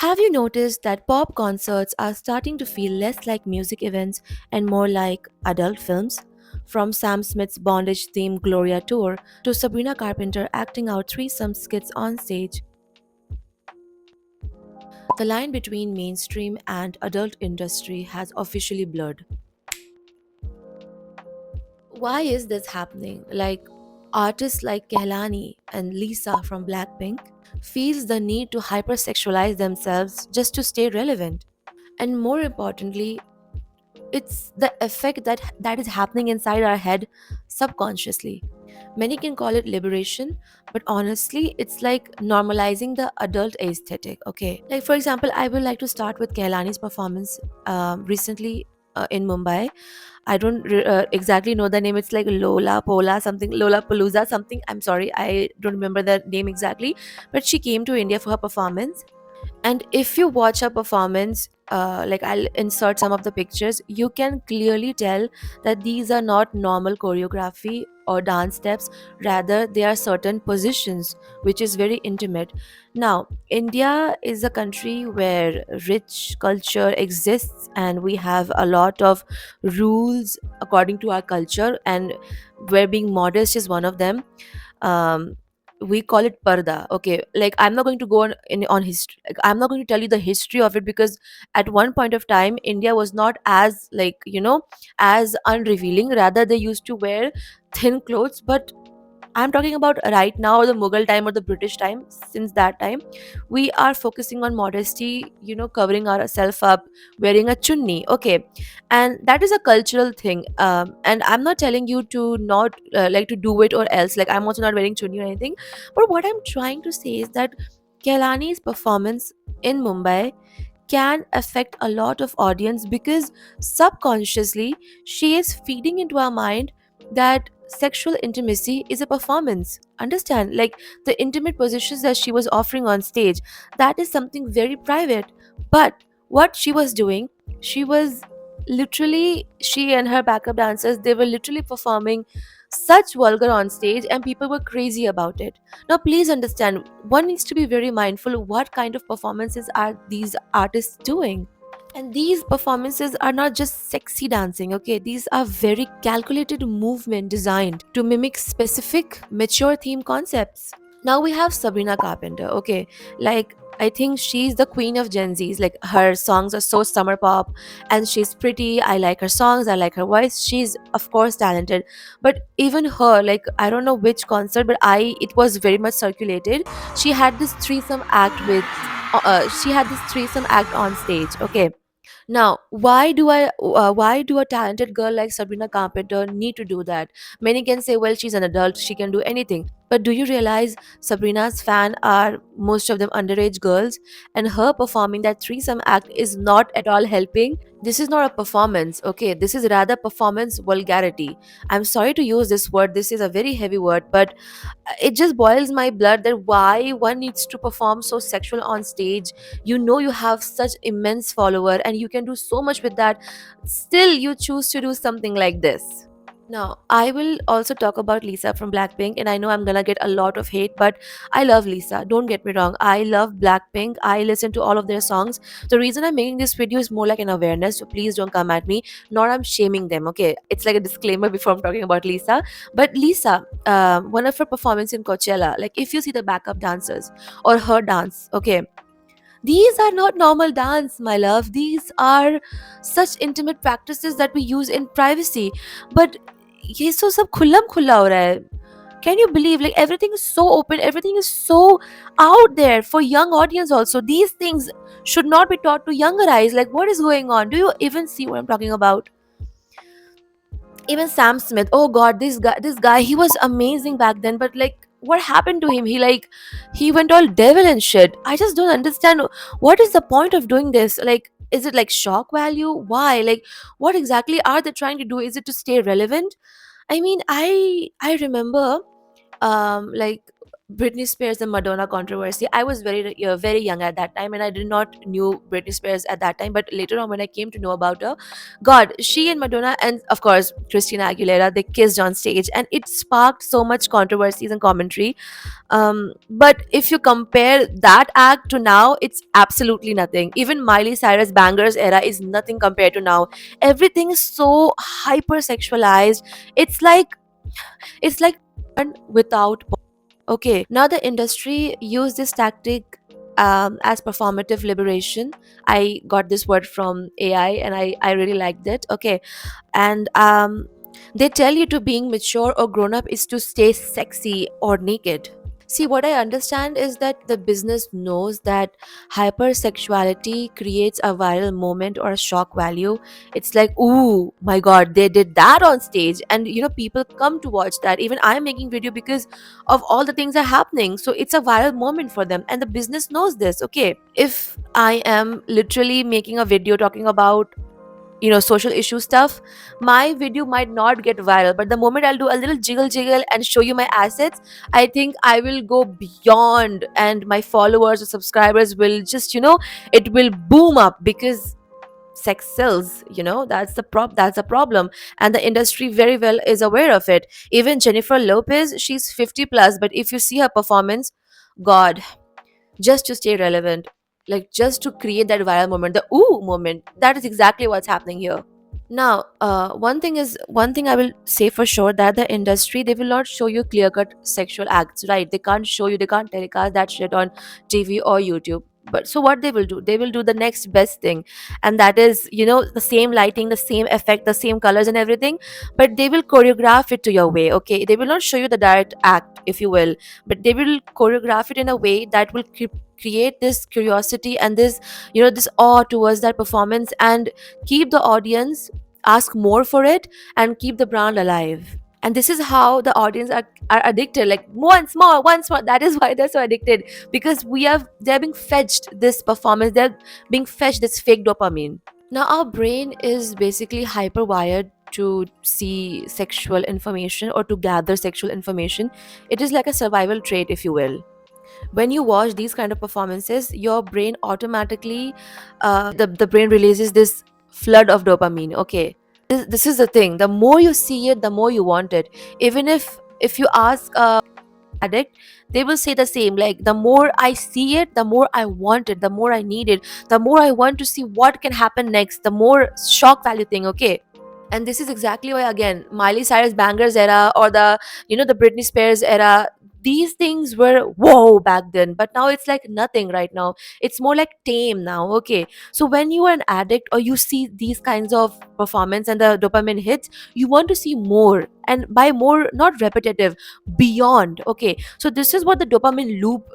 Have you noticed that pop concerts are starting to feel less like music events and more like adult films? From Sam Smith's bondage themed Gloria tour to Sabrina Carpenter acting out threesome skits on stage, the line between mainstream and adult industry has officially blurred. Why is this happening? Like artists like Kehlani and Lisa from Blackpink feels the need to hypersexualize themselves just to stay relevant. And more importantly, it's the effect that is happening inside our head subconsciously. Many can call it liberation, but honestly it's like normalizing the adult aesthetic. Okay, like for example, I would like to start with Kailani's performance recently in Mumbai. I don't exactly know the name. It's like Lola Pola something, Lola Palooza something. I'm sorry, I don't remember the name exactly. But she came to India for her performance, and if you watch her performance, like I'll insert some of the pictures, you can clearly tell that these are not normal choreography or dance steps. Rather, they are certain positions, which is very intimate. Now, India is a country where rich culture exists, and we have a lot of rules according to our culture, and where being modest is one of them. um we call it parda. Okay, like I'm not going to go on history, like, I'm not going to tell you the history of it, because at one point of time India was not as, like, as unrevealing. Rather, they used to wear thin clothes. But I'm talking about right now, or the Mughal time, or the British time. Since that time, we are focusing on modesty, covering ourselves up, wearing a chunni. Okay, and that is a cultural thing. And I'm not telling you to not like to do it or else. Like, I'm also not wearing chunni or anything. But what I'm trying to say is that Kailani's performance in Mumbai can affect a lot of audience, because subconsciously she is feeding into our mind that sexual intimacy is a performance. Understand? Like, the intimate positions that she was offering on stage, that is something very private. But what she was doing, she was literally, she and her backup dancers, they were literally performing such vulgar on stage, and people were crazy about it. Now, please understand, one needs to be very mindful what kind of performances are these artists doing. And these performances are not just sexy dancing, okay? These are very calculated movement designed to mimic specific mature theme concepts. Now we have Sabrina Carpenter, okay? Like, I think she's the queen of Gen Zs. Like, her songs are so summer pop, and she's pretty. I like her songs, I like her voice. She's, of course, talented. But even her, like, I don't know which concert, but it was very much circulated. She had this threesome act on stage, okay? Now, why do a talented girl like Sabrina Carpenter need to do that? Many can say, well, she's an adult, she can do anything. But do you realize Sabrina's fan are most of them underage girls, and her performing that threesome act is not at all helping? This is not a performance, okay? This is rather performance vulgarity. I'm sorry to use this word. This is a very heavy word, but it just boils my blood that why one needs to perform so sexual on stage. You have such immense follower, and you can do so much with that. Still, you choose to do something like this. Now, I will also talk about Lisa from Blackpink, and I know I'm gonna get a lot of hate, but I love Lisa. Don't get me wrong. I love Blackpink. I listen to all of their songs. The reason I'm making this video is more like an awareness, so please don't come at me. Nor I'm shaming them. Okay, it's like a disclaimer before I'm talking about Lisa. But Lisa, one of her performance in Coachella, like if you see the backup dancers or her dance, okay, these are not normal dance, my love. These are such intimate practices that we use in privacy. But ये तो सब खुल्लम खुल्ला हो रहा है. Can you believe, like, everything is so open, everything is so out there for young audience also. These things should not be taught to younger eyes. Like, what is going on? Do you even see what I'm talking about? Even Sam Smith, oh god, this guy, he was amazing back then, but like, what happened to him? He went all devil and shit. I just don't understand what is the point of doing this. Like, is it like shock value? Why? Like, what exactly are they trying to do? Is it to stay relevant? I mean, I remember, like, Britney Spears and Madonna controversy. I was very young at that time, and I did not knew Britney Spears at that time. But later on, when I came to know about her, God, she and Madonna, and of course Christina Aguilera, they kissed on stage, and it sparked so much controversies and commentary. But if you compare that act to now, it's absolutely nothing. Even Miley Cyrus Bangers era is nothing compared to now. Everything is so hyper sexualized. It's like without. Okay, now the industry use this tactic as performative liberation. I got this word from AI, and I really liked it. Okay, and they tell you to being mature or grown up is to stay sexy or naked. See, what I understand is that the business knows that hypersexuality creates a viral moment or a shock value. It's like, ooh, my God, they did that on stage, and people come to watch that. Even I'm making video because of all the things are happening. So it's a viral moment for them, and the business knows this. Okay, if I am literally making a video talking about social issue stuff, my video might not get viral, but the moment I'll do a little jiggle and show you my assets, I think I will go beyond, and my followers or subscribers will just it will boom up, because sex sells. That's the problem, and the industry very well is aware of it. Even Jennifer Lopez, she's 50 plus, but if you see her performance, God, just to stay relevant, like just to create that viral moment, the ooh moment, that is exactly what's happening here. Now, one thing I will say for sure, that the industry, they will not show you clear cut sexual acts, right? They can't show you, they can't telecast that shit on TV or YouTube. But so what they will do? They will do the next best thing, and that is the same lighting, the same effect, the same colors and everything, but they will choreograph it to your way. Okay, they will not show you the direct act, if you will, but they will choreograph it in a way that will create this curiosity and this awe towards that performance, and keep the audience ask more for it, and keep the brand alive. And this is how the audience are addicted, like once more. That is why they're so addicted, because they're being fetched this performance, they're being fetched this fake dopamine. Now our brain is basically hyper wired to see sexual information or to gather sexual information. It is like a survival trait, if you will. When you watch these kind of performances, your brain automatically the brain releases this flood of dopamine. Okay, this is the thing, the more you see it, the more you want it. Even if you ask addict, they will say the same, like the more I see it, the more I want it, the more I need it, the more I want to see what can happen next, the more shock value thing. Okay, and this is exactly why, again, Miley Cyrus Bangers era, or the Britney Spears era, these things were whoa back then, but now it's like nothing right now. It's more like tame now. Okay, so when you are an addict or you see these kinds of performance and the dopamine hits, you want to see more, and by more, not repetitive, beyond. Okay, so this is what the dopamine loop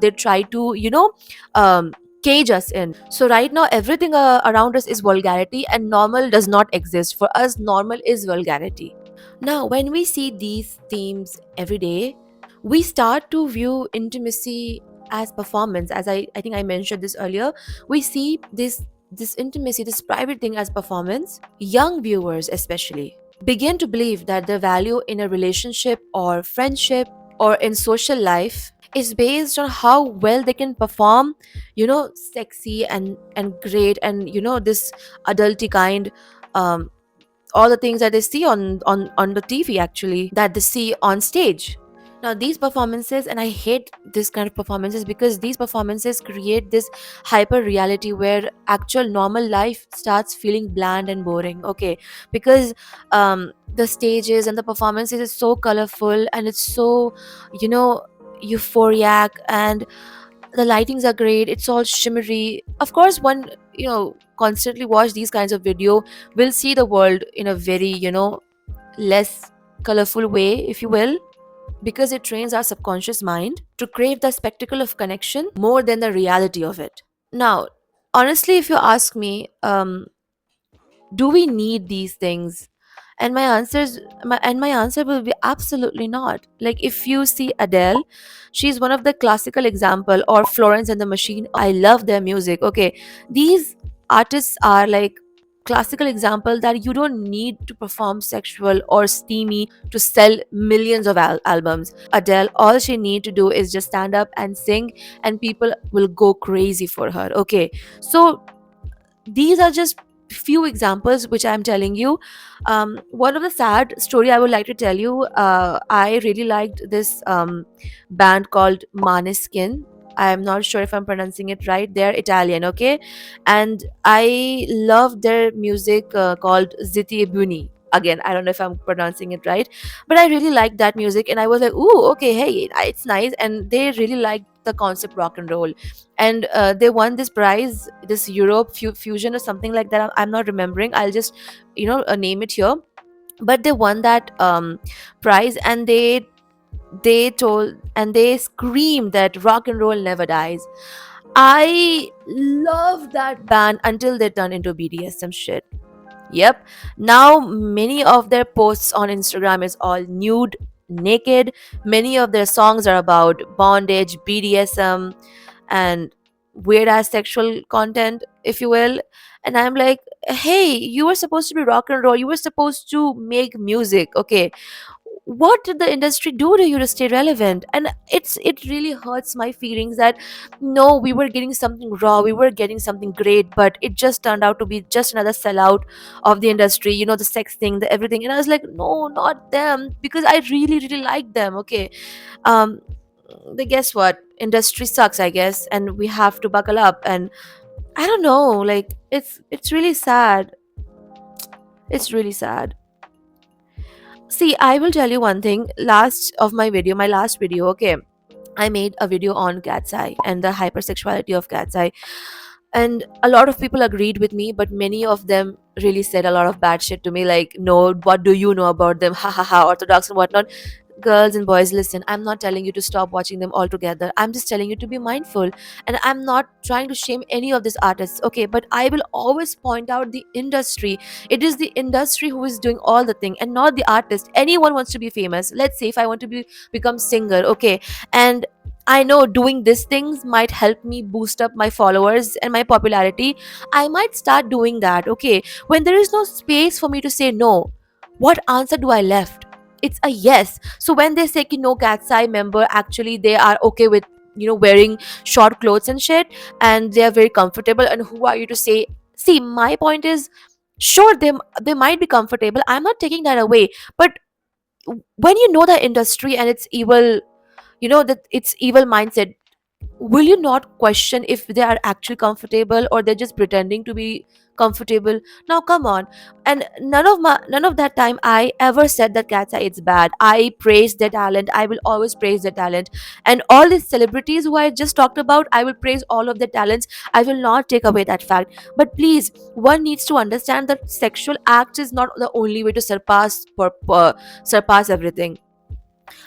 they try to um, cage us in. So right now everything around us is vulgarity, and normal does not exist. For us, normal is vulgarity. Now when we see these themes every day, we start to view intimacy as performance. As I think I mentioned this earlier, we see this intimacy, this private thing, as performance. Young viewers especially begin to believe that the value in a relationship or friendship or in social life is based on how well they can perform, sexy and great, and this adulty kind, um all the things that they see on the TV, actually, that they see on stage. Now these performances, and I hate this kind of performances, because these performances create this hyper reality where actual normal life starts feeling bland and boring. Okay, because the stages and the performances is so colorful, and it's so you know euphoric, and the lightings are great, it's all shimmery. Of course, one constantly watch these kinds of video will see the world in a very less colorful way, if you will, because it trains our subconscious mind to crave the spectacle of connection more than the reality of it. Now, honestly, if you ask me, do we need these things? And my answer will be absolutely not. Like, if you see Adele, she's one of the classical example, or Florence and the Machine. I love their music. Okay, these artists are like classical example that you don't need to perform sexual or steamy to sell millions of albums. Adele, all she need to do is just stand up and sing, and people will go crazy for her. Okay, so these are just few examples which I'm telling you. One of the sad story I would like to tell you, I really liked this band called Maneskin. I'm not sure if I'm pronouncing it right. They're Italian, okay? And I love their music called Ziti Buni. Again, I don't know if I'm pronouncing it right, but I really liked that music, and I was like, "Ooh, okay, hey, it's nice." And they really liked the concept rock and roll, and they won this prize, this Europe Fusion or something like that. I'm not remembering. I'll just name it here. But they won that prize, and they told and they screamed that rock and roll never dies. I love that band until they turn into BDSM shit. Yep. Now many of their posts on Instagram is all nude, naked. Many of their songs are about bondage, BDSM, and weird ass sexual content, if you will. And I'm like, hey, you were supposed to be rock and roll. You were supposed to make music. Okay, what did the industry do to you to stay relevant? And it really hurts my feelings that no, we were getting something raw, we were getting something great, but it just turned out to be just another sellout of the industry, the sex thing, the everything. And I was like, no, not them, because I really really like them. Okay, um the guess what, industry sucks, I guess, and we have to buckle up. And I don't know, like it's really sad. It's really sad. See, I will tell you one thing. My last video, okay, I made a video on cat's eye and the hypersexuality of cat's eye. And a lot of people agreed with me, but many of them really said a lot of bad shit to me, like, no, what do you know about them? Ha ha ha, orthodox and whatnot. Girls and boys, listen, I'm not telling you to stop watching them altogether. I'm just telling you to be mindful. And I'm not trying to shame any of these artists, okay? But I will always point out the industry. It is the industry who is doing all the thing and not the artist. Anyone wants to be famous. Let's say if I want to become singer, okay? And I know doing these things might help me boost up my followers and my popularity. I might start doing that, okay? When there is no space for me to say no, what answer do I left? It's a yes. So when they say ki no cat's eye member, actually they are okay with wearing short clothes and shit, and they are very comfortable. And who are you to say? See, my point is, sure, they might be comfortable. I'm not taking that away, but when you know the industry and its evil, that it's evil mindset, will you not question if they are actually comfortable or they're just pretending to be comfortable? Now come on. And none of that time I ever said that cat's eye it's bad. I praise their talent. I will always praise their talent. And all these celebrities who I just talked about, I will praise all of their talents. I will not take away that fact. But please, one needs to understand that sexual act is not the only way to surpass everything.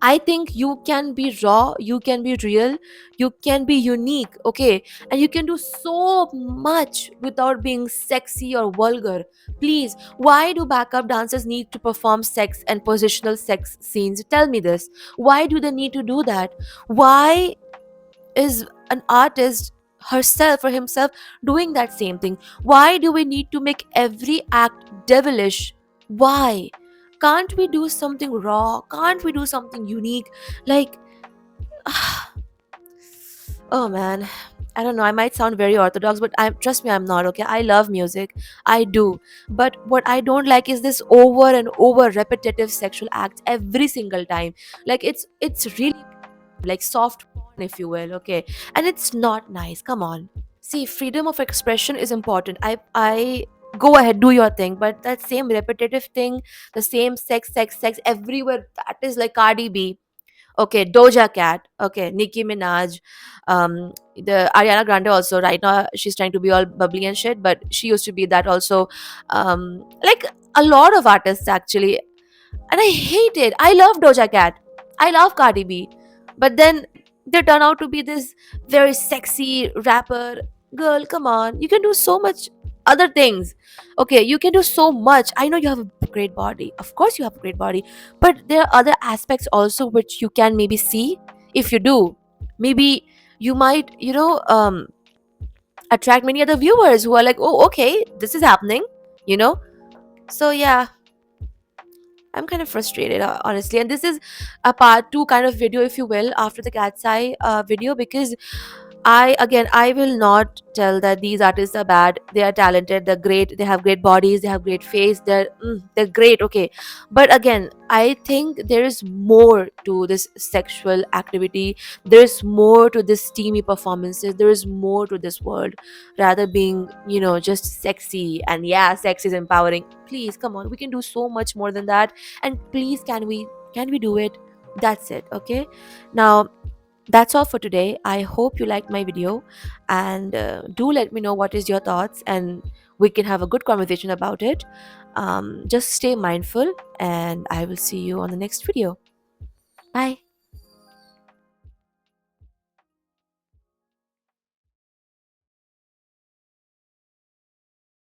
I think you can be raw, you can be real, you can be unique, okay? And you can do so much without being sexy or vulgar. Please, why do backup dancers need to perform sex and positional sex scenes? Tell me this. Why do they need to do that? Why is an artist herself or himself doing that same thing? Why do we need to make every act devilish? Why? Can't we do something raw? Can't we do something unique? Like, oh man, I don't know. I might sound very orthodox, but I trust me, I'm not. Okay, I love music, I do. But what I don't like is this over and over repetitive sexual acts every single time. Like it's really like soft porn, if you will. Okay, and it's not nice. Come on. See, freedom of expression is important. I go ahead, do your thing, but that same repetitive thing, the same sex everywhere, that is like Cardi B. Okay, Doja Cat. Okay, Nicki Minaj. The Ariana Grande also. Right now, she's trying to be all bubbly and shit, but she used to be that also. Like a lot of artists actually, and I hate it. I love Doja Cat. I love Cardi B, but then they turn out to be this very sexy rapper. Girl, come on, you can do so much other things. Okay, you can do so much. I know you have a great body. Of course, you have a great body, but there are other aspects also which you can maybe see. If you do, maybe you might, attract many other viewers who are like, oh, okay, this is happening. you know? So yeah, I'm kind of frustrated, honestly. And this is a part two kind of video, if you will, after the cat's eye video, because I will not tell that these artists are bad. They are talented, they're great, they have great bodies, they have great face, they're great, okay. But again, I think there is more to this sexual activity. There's more to this steamy performances. There is more to this world, rather being, just sexy. And yeah, sex is empowering. Please, come on, we can do so much more than that. And please, can we do it? That's it, okay. Now, that's all for today. I hope you liked my video, and do let me know what is your thoughts, and we can have a good conversation about it. Just stay mindful, and I will see you on the next video. Bye.